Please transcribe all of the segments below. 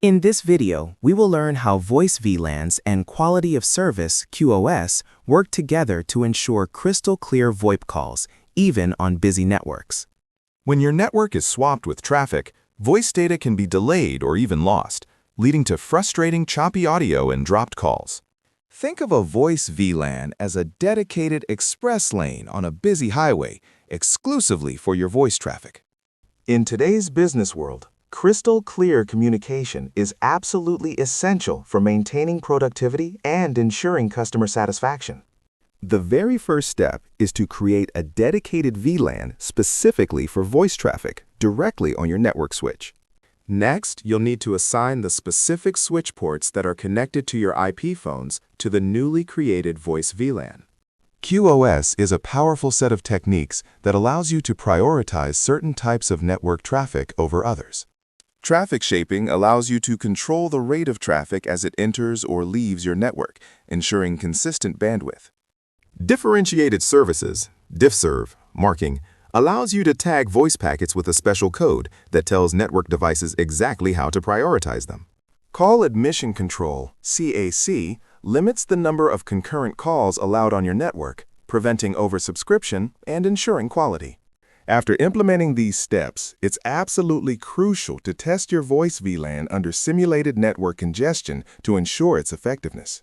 In this video, we will learn how voice VLANs and quality of service QoS work together to ensure crystal clear VoIP calls, even on busy networks. When your network is swamped with traffic, voice data can be delayed or even lost, leading to frustrating choppy audio and dropped calls. Think of a voice VLAN as a dedicated express lane on a busy highway, exclusively for your voice traffic. In today's business world, crystal clear communication is absolutely essential for maintaining productivity and ensuring customer satisfaction. The very first step is to create a dedicated VLAN specifically for voice traffic directly on your network switch. Next, you'll need to assign the specific switch ports that are connected to your IP phones to the newly created voice VLAN. QoS is a powerful set of techniques that allows you to prioritize certain types of network traffic over others. Traffic shaping allows you to control the rate of traffic as it enters or leaves your network, ensuring consistent bandwidth. Differentiated services, diffserv, marking, allows you to tag voice packets with a special code that tells network devices exactly how to prioritize them. Call admission control, CAC, limits the number of concurrent calls allowed on your network, preventing oversubscription and ensuring quality. After implementing these steps, it's absolutely crucial to test your voice VLAN under simulated network congestion to ensure its effectiveness.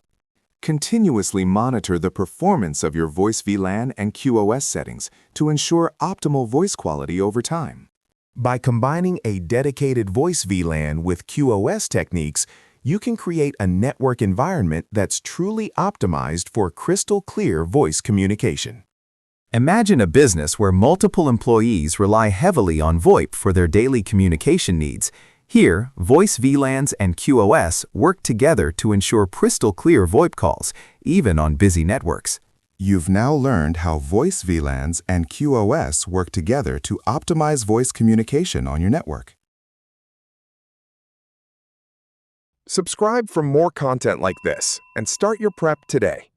Continuously monitor the performance of your voice VLAN and QoS settings to ensure optimal voice quality over time. By combining a dedicated voice VLAN with QoS techniques, you can create a network environment that's truly optimized for crystal clear voice communication. Imagine a business where multiple employees rely heavily on VoIP for their daily communication needs. Here, voice VLANs and QoS work together to ensure crystal clear VoIP calls, even on busy networks. You've now learned how voice VLANs and QoS work together to optimize voice communication on your network. Subscribe for more content like this and start your prep today.